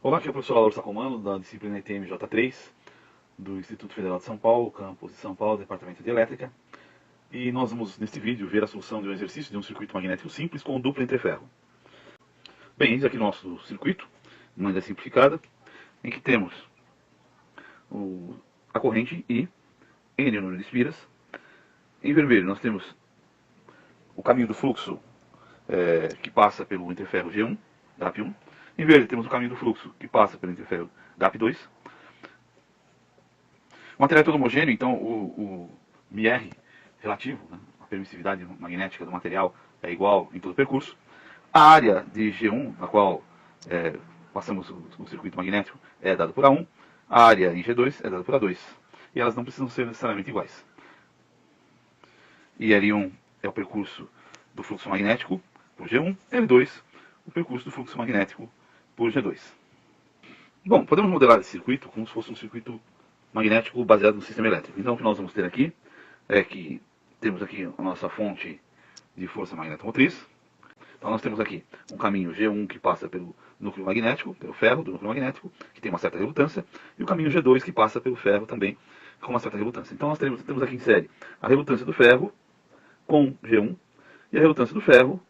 Olá, aqui é o professor Lauro Sacomano, da disciplina ITM-J3, do Instituto Federal de São Paulo, campus de São Paulo, Departamento de Elétrica. E nós vamos, neste vídeo, ver a solução de um exercício de um circuito magnético simples com duplo entreferro. Bem, eis aqui nosso circuito, de maneira simplificada, em que temos a corrente I, N número de espiras. Em vermelho nós temos o caminho do fluxo que passa pelo interferro G1, GAP1. Em verde temos o caminho do fluxo que passa pelo interferro GAP2. O material é todo homogêneo, então o MR relativo, né, a permissividade magnética do material é igual em todo o percurso. A área de G1, na qual passamos o circuito magnético, é dada por A1. A área em G2 é dada por A2. E elas não precisam ser necessariamente iguais. E L1 é o percurso do fluxo magnético por G1, L2 o percurso do fluxo magnético por G2. Bom, podemos modelar esse circuito como se fosse um circuito magnético baseado no sistema elétrico. Então o que nós vamos ter aqui é que temos aqui a nossa fonte de força magnetomotriz. Então nós temos aqui um caminho G1 que passa pelo núcleo magnético, pelo ferro do núcleo magnético, que tem uma certa relutância, e o caminho G2 que passa pelo ferro também com uma certa relutância. Então nós temos aqui em série a relutância do ferro com G1 e a relutância do ferro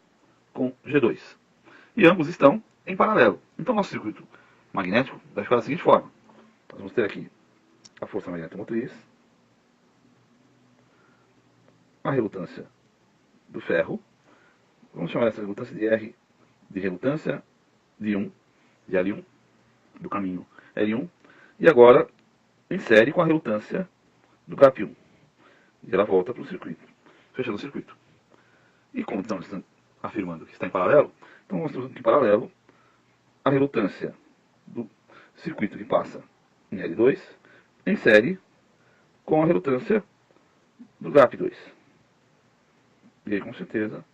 com G2. E ambos estão em paralelo. Então nosso circuito magnético vai ficar da seguinte forma. Nós vamos ter aqui a força magnetomotriz, a relutância do ferro, vamos chamar essa relutância de R de relutância de 1, de L1, do caminho L1, e agora em série com a relutância do GAP1. E ela volta para o circuito, fechando o circuito. E como estamos afirmando que está em paralelo, então nós temos aqui em paralelo a relutância do circuito que passa em L2 em série com a relutância do GAP2. E aí, com certeza,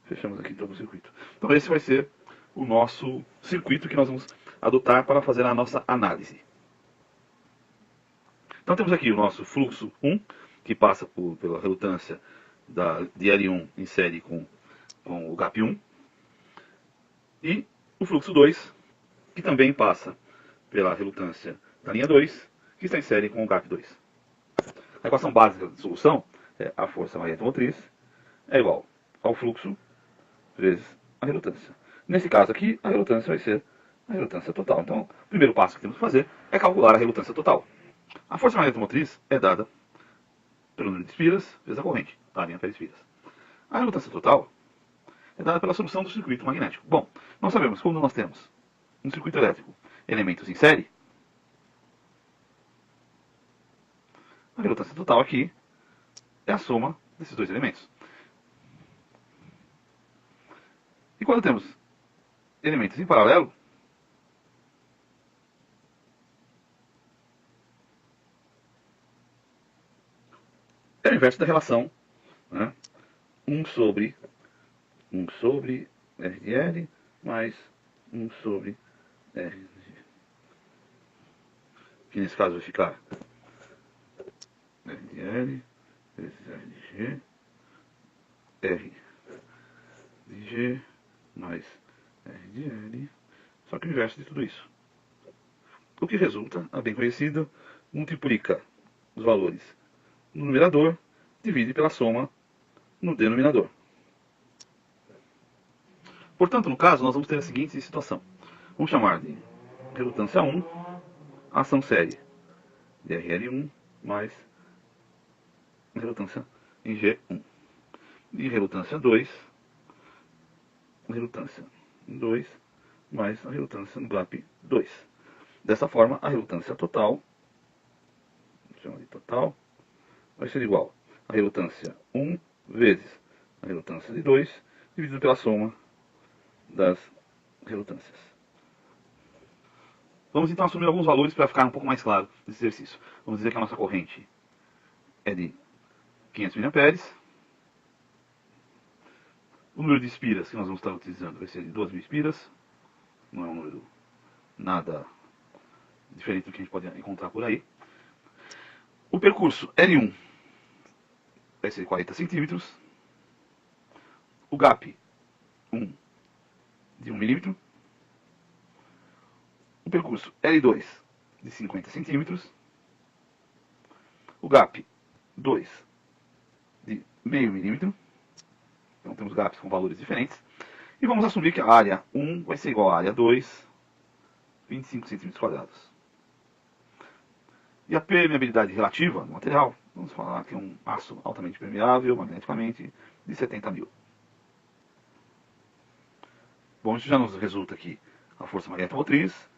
fechamos aqui todo o circuito. Então esse vai ser o nosso circuito que nós vamos adotar para fazer a nossa análise. Então temos aqui o nosso fluxo 1, que passa pela relutância de L1 em série com o GAP1. E o fluxo 2, que também passa pela relutância da linha 2, que está em série com o GAP2. A equação básica de solução é a força magnetomotriz é igual ao fluxo vezes a relutância. Nesse caso aqui, a relutância vai ser a relutância total. Então, o primeiro passo que temos que fazer é calcular a relutância total. A força magnetomotriz é dada pelo número de espiras vezes a corrente da linha perespiras. A relutância total é dada pela solução do circuito magnético. Bom, nós sabemos quando nós temos no circuito elétrico elementos em série, a relutância total aqui é a soma desses dois elementos. E quando temos elementos em paralelo, é o inverso da relação, né? 1 sobre R de L mais 1 sobre R de G. Que nesse caso vai ficar R de L vezes R de G, R de G mais R de L, só que o inverso de tudo isso. O que resulta, a bem conhecido, multiplica os valores no numerador, divide pela soma no denominador. Portanto, no caso, nós vamos ter a seguinte situação. Vamos chamar de relutância 1, ação série de RL1 mais relutância em G1. E relutância 2 mais a relutância no GAP 2. Dessa forma, a relutância total, chama de total, vai ser igual a relutância 1 vezes a relutância de 2, dividido pela soma das relutâncias. Vamos então assumir alguns valores para ficar um pouco mais claro nesse exercício. Vamos dizer que a nossa corrente é de 500 mA. O número de espiras que nós vamos estar utilizando vai ser de 2.000 espiras. Não é um número nada diferente do que a gente pode encontrar por aí. O percurso L1 vai ser 40 centímetros. O GAP 1 de 1 milímetro. O percurso L2 de 50 centímetros, o gap 2 de meio milímetro, então temos gaps com valores diferentes, e vamos assumir que a área 1 vai ser igual à área 2, 25 centímetros quadrados. E a permeabilidade relativa do material, vamos falar que é um aço altamente permeável magneticamente de 70 mil. Bom, isso já nos resulta aqui a força magnetomotriz,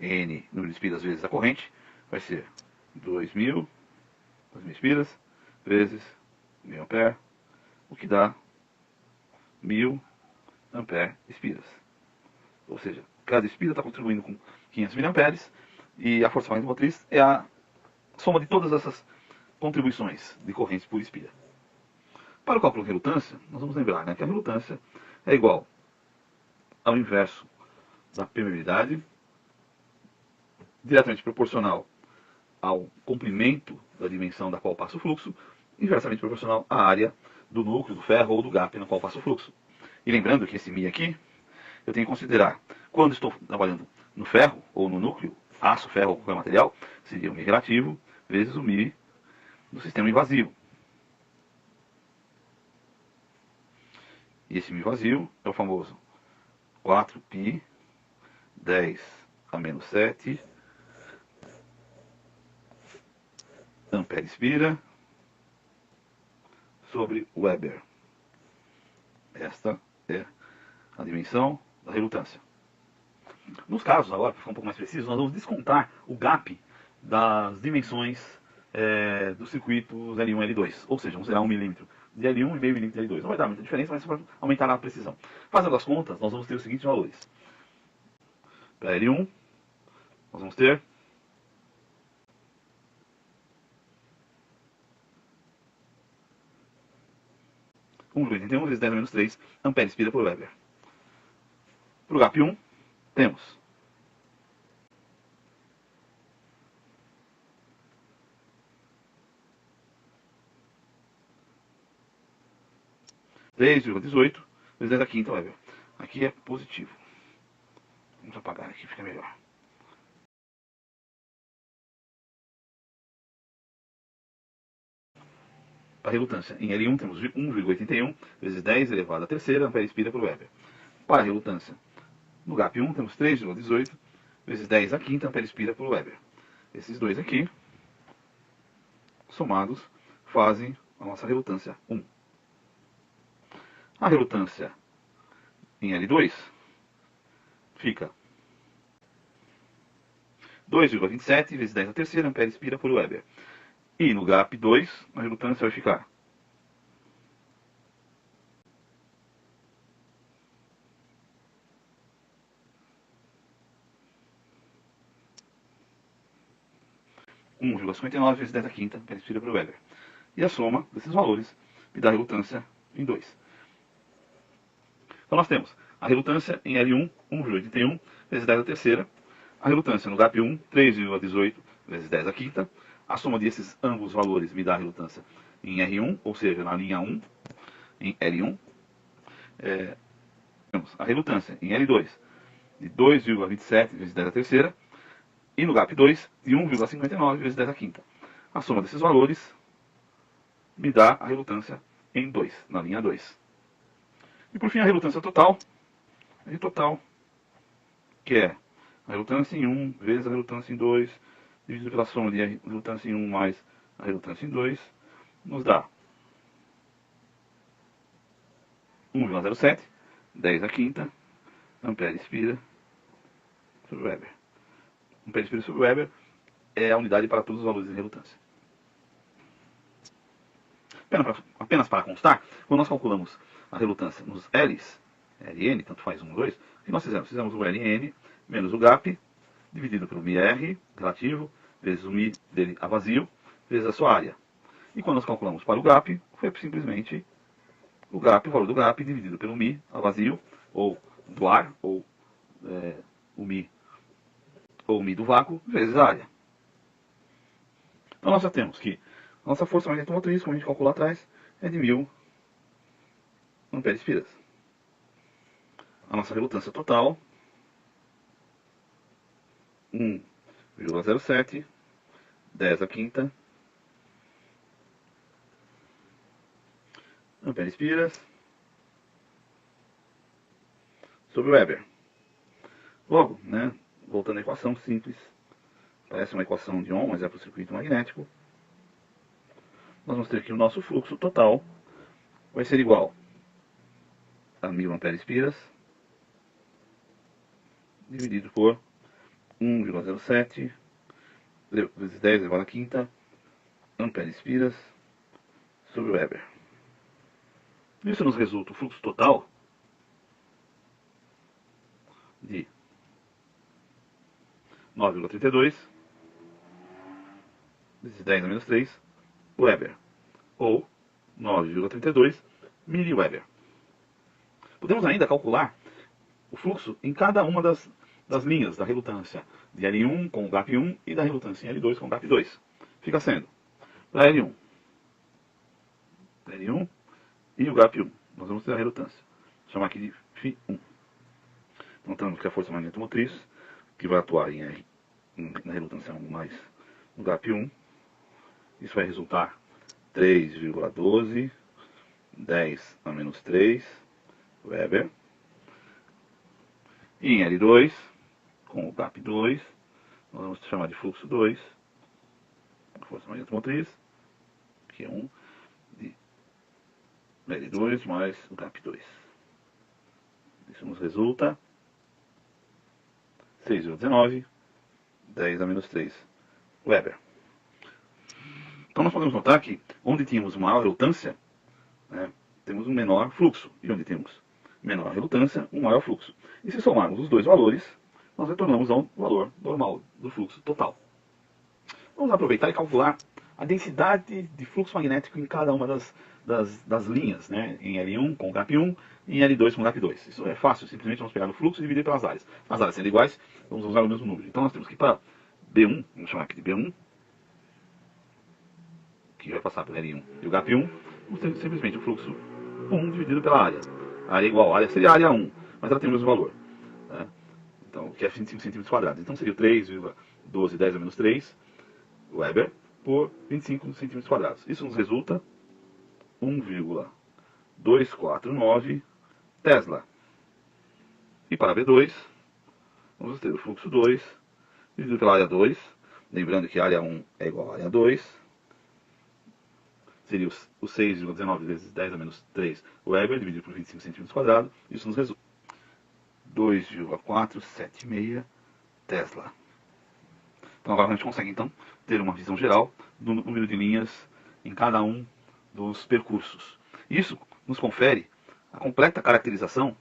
N número de espiras vezes a corrente, vai ser 2.000 espiras vezes 1.000 ampere, o que dá 1.000 ampere espiras. Ou seja, cada espira está contribuindo com 500 miliamperes e a força magnetomotriz é a soma de todas essas contribuições de correntes por espira. Para o cálculo de relutância, nós vamos lembrar, né, que a relutância é igual ao inverso da permeabilidade, diretamente proporcional ao comprimento da dimensão da qual passa o fluxo, inversamente proporcional à área do núcleo, do ferro ou do gap na qual passa o fluxo. E lembrando que esse μ aqui, eu tenho que considerar, quando estou trabalhando no ferro ou no núcleo, aço, ferro ou qualquer material, seria o μ relativo vezes o μ do sistema invasivo. E esse μ vazio é o famoso 4π 10 a menos 7 ampere espira sobre Weber. Esta é a dimensão da relutância. Nos casos, agora, para ficar um pouco mais preciso, nós vamos descontar o gap das dimensões dos circuitos L1 e L2. Ou seja, vamos zerar 1 milímetro de L1 e meio milímetro de L2. Não vai dar muita diferença, mas para aumentar a precisão. Fazendo as contas, nós vamos ter os seguintes valores. Para L1, nós vamos ter 1,81 vezes 10 a menos 3 ampere espira por Weber. Para o gap 1, temos 3,18 vezes 10 a quinta Weber. Aqui é positivo. Vamos apagar aqui, fica melhor. Para a relutância em L1 temos 1,81 vezes 10 elevado à terceira ampere espira por Weber. Para a relutância no gap 1 temos 3,18 vezes 10 a quinta ampere espira por Weber. Esses dois aqui, somados, fazem a nossa relutância 1. A relutância em L2 fica 2,27 vezes 10 a terceira ampere espira por Weber. E no gap 2, a relutância vai ficar 1,59 vezes 10 a quinta ampere espira por Weber. E a soma desses valores me dá a relutância em 2. Então nós temos a relutância em L1, 1,81 vezes 10 a terceira. A relutância no gap 1, 3,18 vezes 10 a quinta. A soma desses ambos valores me dá a relutância em R1, ou seja, na linha 1, em L1. Temos a relutância em L2 de 2,27 vezes 10 a terceira. E no gap 2, de 1,59 vezes 10 a quinta. A soma desses valores me dá a relutância em 2, na linha 2. E por fim a relutância total, que é a relutância em 1 vezes a relutância em 2, dividido pela soma de a relutância em 1 mais a relutância em 2, nos dá 1,07, 10 a quinta, ampere espira sobre Weber. Ampere espira sobre Weber é a unidade para todos os valores de relutância. Apenas para constar, quando nós calculamos a relutância nos L's, Ln, tanto faz 1 ou 2, o que nós fizemos? Fizemos o Ln menos o gap, dividido pelo μr relativo, vezes o μ dele a vazio, vezes a sua área. E quando nós calculamos para o gap, foi simplesmente o valor do gap dividido pelo μ a vazio, ou do ar, ou o μ do vácuo, vezes a área. Então nós já temos que a nossa força magnetomotriz, como a gente calculou atrás, é de 1.000 ampere-espiras. A nossa relutância total 1,07, 10 à quinta, ampere-espiras, sobre o Weber. Logo, né, voltando à equação simples, parece uma equação de Ohm, mas é para o circuito magnético. Nós vamos ter que o nosso fluxo total vai ser igual a 1000 ampere-espiras dividido por 1,07 vezes 10 elevado à quinta ampere-espiras sobre o Weber. Isso nos resulta o fluxo total de 9,32 vezes 10 a menos 3 Weber, ou 9,32 mWeber. Podemos ainda calcular o fluxo em cada uma das linhas da relutância de L1 com o gap 1 e da relutância em L2 com o gap 2. Fica sendo para L1 e o gap 1. Nós vamos ter a relutância. Vou chamar aqui de Φ1. Então temos que a força magnetomotriz, que vai atuar em R, na relutância 1 mais no gap 1. Isso vai resultar 3,12, 10 a menos 3 Weber. E em L2, com o gap 2, nós vamos chamar de fluxo 2, a força magnetomotriz, que é 1, de L2 mais o gap 2. Isso nos resulta 6,19, 10 a menos 3 Weber. Então nós podemos notar que onde tínhamos maior relutância, né, temos um menor fluxo. E onde temos menor relutância, um maior fluxo. E se somarmos os dois valores, nós retornamos ao valor normal do fluxo total. Vamos aproveitar e calcular a densidade de fluxo magnético em cada uma das linhas, né? Em L1 com o gap 1 e em L2 com o gap 2. Isso é fácil, simplesmente vamos pegar o fluxo e dividir pelas áreas. As áreas sendo iguais, vamos usar o mesmo número. Então nós temos que para B1, vamos chamar aqui de B1, que vai passar pelo L1 e o gap 1, vamos ter simplesmente o fluxo 1 dividido pela área. A área é igual, a área seria a área 1, mas ela tem o mesmo valor, né? Então, que é 25 centímetros quadrados. Então seria 3,12 10 a menos 3 Weber por 25 centímetros quadrados. Isso nos resulta 1,249 Tesla. E para B2, vamos ter o fluxo 2 dividido pela área 2. Lembrando que a área 1 é igual à área 2. Seria o 6,19 vezes 10 a menos 3 Weber dividido por 25 centímetros quadrados. Isso nos resulta 2,476 Tesla. Então agora a gente consegue então ter uma visão geral do número de linhas em cada um dos percursos. Isso nos confere a completa caracterização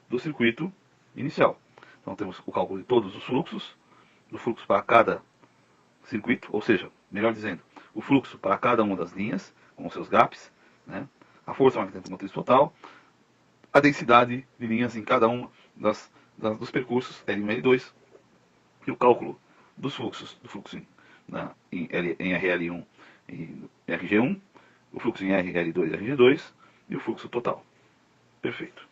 do circuito inicial. Então temos o cálculo de todos os fluxos, do fluxo para cada circuito, ou seja, melhor dizendo, o fluxo para cada uma das linhas, com os seus gaps, né? A força magnetomotriz total, a densidade de linhas em cada um dos percursos, L1 e L2, e o cálculo dos fluxos, do fluxo em RL1 e RG1, o fluxo em RL2 e RG2, e o fluxo total. Perfeito.